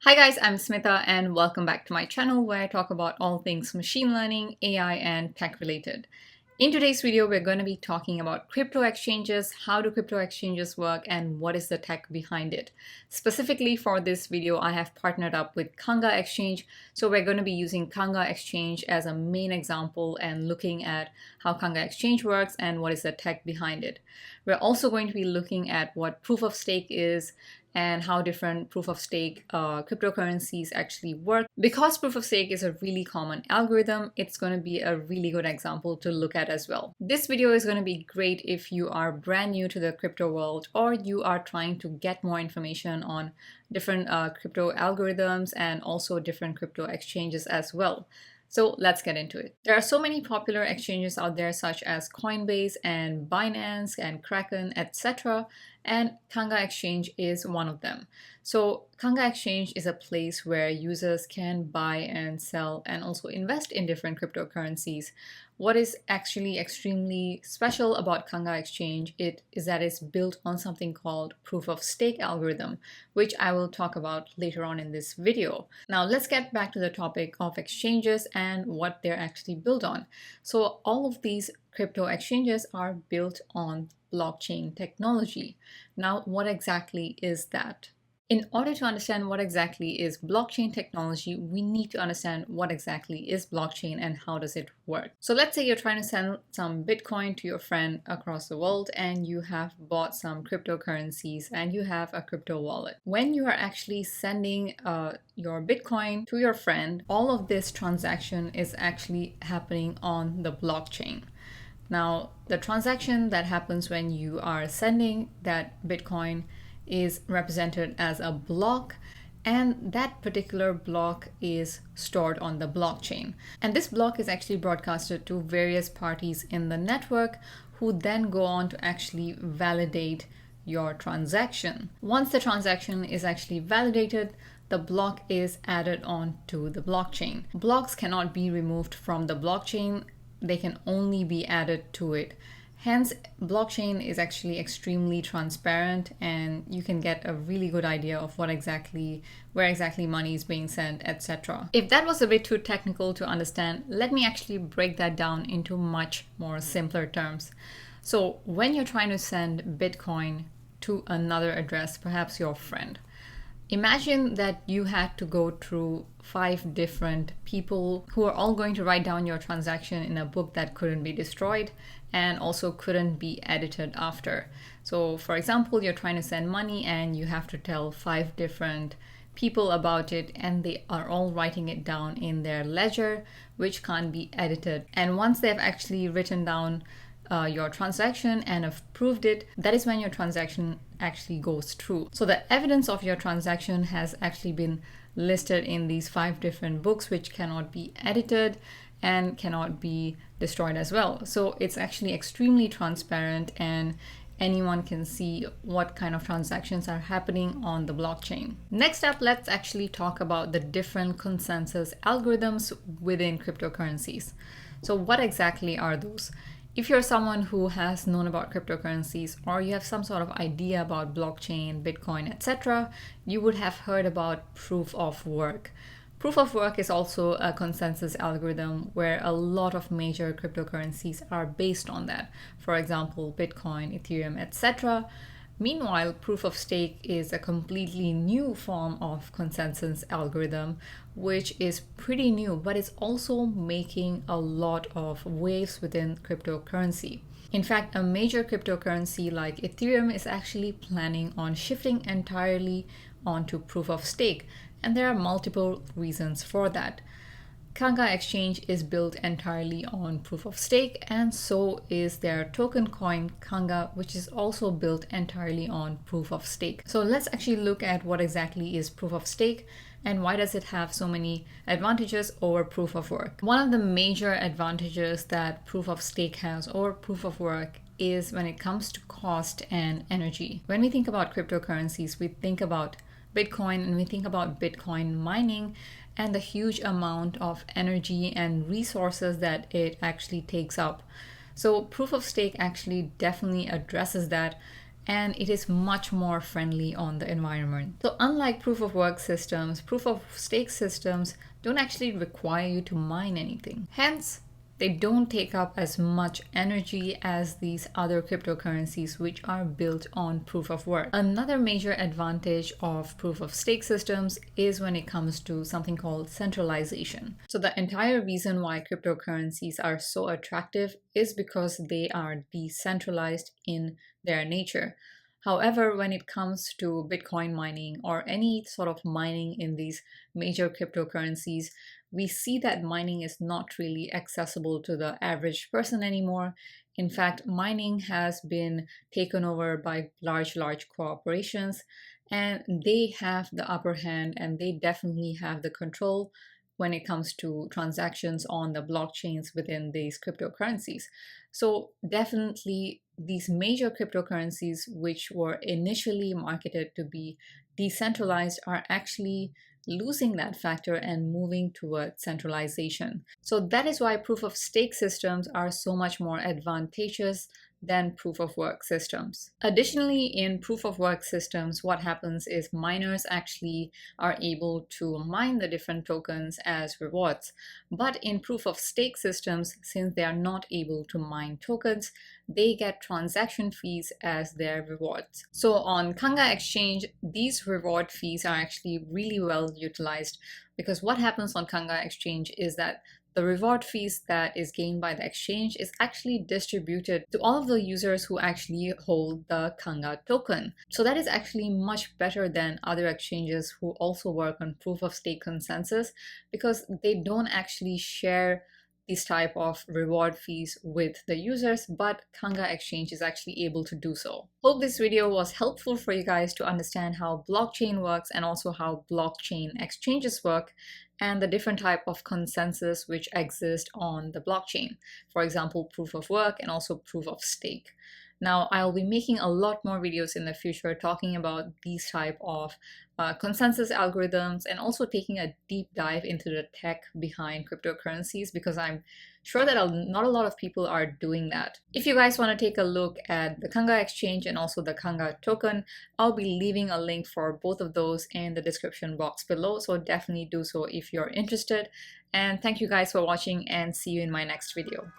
Hi guys, I'm Smita and welcome back to my channel where I talk about all things machine learning, AI, and tech related. In today's video, we're going to be talking about crypto exchanges, how do crypto exchanges work, and what is the tech behind it. Specifically for this video, I have partnered up with Kanga Exchange, so we're going to be using Kanga Exchange as a main example and looking at how Kanga Exchange works and what is the tech behind it. We're also going to be looking at what proof of stake is and how different proof of stake cryptocurrencies actually work. Because proof of stake is a really common algorithm, it's going to be a really good example to look at as well. This video is going to be great if you are brand new to the crypto world or you are trying to get more information on different crypto algorithms and also different crypto exchanges as well. So let's get into it. There are so many popular exchanges out there such as Coinbase and Binance and Kraken, etc. And Kanga Exchange is one of them. So Kanga Exchange is a place where users can buy and sell and also invest in different cryptocurrencies. What is actually extremely special about Kanga Exchange is that it's built on something called proof of stake algorithm, which I will talk about later on in this video. Now let's get back to the topic of exchanges and what they're actually built on. So all of these crypto exchanges are built on blockchain technology. Now, what exactly is that? In order to understand what exactly is blockchain technology, we need to understand what exactly is blockchain and how does it work. So let's say you're trying to send some Bitcoin to your friend across the world and you have bought some cryptocurrencies and you have a crypto wallet. When you are actually sending your Bitcoin to your friend, all of this transaction is actually happening on the blockchain. Now, the transaction that happens when you are sending that Bitcoin is represented as a block, and that particular block is stored on the blockchain. And this block is actually broadcasted to various parties in the network who then go on to actually validate your transaction. Once the transaction is actually validated, the block is added on to the blockchain. Blocks cannot be removed from the blockchain. They can only be added to it. Hence, blockchain is actually extremely transparent and you can get a really good idea of where exactly money is being sent, etc. If that was a bit too technical to understand, let me actually break that down into much more simpler terms. So when you're trying to send Bitcoin to another address, perhaps your friend, imagine that you had to go through 5 different people who are all going to write down your transaction in a book that couldn't be destroyed and also couldn't be edited after. So for example, you're trying to send money and you have to tell 5 different people about it and they are all writing it down in their ledger, which can't be edited. And once they've actually written down your transaction and have proved it, that is when your transaction actually goes through. So the evidence of your transaction has actually been listed in these 5 different books, which cannot be edited and cannot be destroyed as well. So it's actually extremely transparent and anyone can see what kind of transactions are happening on the blockchain. Next up, let's actually talk about the different consensus algorithms within cryptocurrencies. So what exactly are those? If you're someone who has known about cryptocurrencies or you have some sort of idea about blockchain, Bitcoin, etc., you would have heard about proof of work. Proof of work is also a consensus algorithm where a lot of major cryptocurrencies are based on that. For example, Bitcoin, Ethereum, etc. Meanwhile, proof of stake is a completely new form of consensus algorithm, which is pretty new, but it's also making a lot of waves within cryptocurrency. In fact, a major cryptocurrency like Ethereum is actually planning on shifting entirely onto proof of stake, and there are multiple reasons for that. Kanga Exchange is built entirely on proof of stake, and so is their token coin Kanga, which is also built entirely on proof of stake. So let's actually look at what exactly is proof of stake and why does it have so many advantages over proof of work. One of the major advantages that proof of stake has over proof of work is when it comes to cost and energy. When we think about cryptocurrencies, we think about Bitcoin and we think about Bitcoin mining and the huge amount of energy and resources that it actually takes up. So proof of stake actually definitely addresses that and it is much more friendly on the environment. So unlike proof of work systems, proof of stake systems don't actually require you to mine anything. Hence, they don't take up as much energy as these other cryptocurrencies which are built on proof of work. Another major advantage of proof of stake systems is when it comes to something called centralization. So the entire reason why cryptocurrencies are so attractive is because they are decentralized in their nature. However, when it comes to Bitcoin mining or any sort of mining in these major cryptocurrencies, we see that mining is not really accessible to the average person anymore. In fact, mining has been taken over by large corporations, and they have the upper hand and they definitely have the control when it comes to transactions on the blockchains within these cryptocurrencies. So definitely these major cryptocurrencies, which were initially marketed to be decentralized, are actually losing that factor and moving towards centralization. So that is why proof of stake systems are so much more advantageous than proof of work systems. Additionally, in proof of work systems, what happens is miners actually are able to mine the different tokens as rewards. But in proof of stake systems, since they are not able to mine tokens, they get transaction fees as their rewards. So on Kanga exchange, these reward fees are actually really well utilized, because what happens on Kanga exchange is that the reward fees that is gained by the exchange is actually distributed to all of the users who actually hold the Kanga token. So that is actually much better than other exchanges who also work on proof of stake consensus, because they don't actually share these type of reward fees with the users, but Kanga exchange is actually able to do so. Hope this video was helpful for you guys to understand how blockchain works and also how blockchain exchanges work and the different type of consensus which exist on the blockchain. For example, proof of work and also proof of stake. Now, I'll be making a lot more videos in the future talking about these type of consensus algorithms and also taking a deep dive into the tech behind cryptocurrencies, because I'm sure that not a lot of people are doing that. If you guys want to take a look at the Kanga exchange and also the Kanga token, I'll be leaving a link for both of those in the description box below, so definitely do so if you're interested. And thank you guys for watching, and see you in my next video.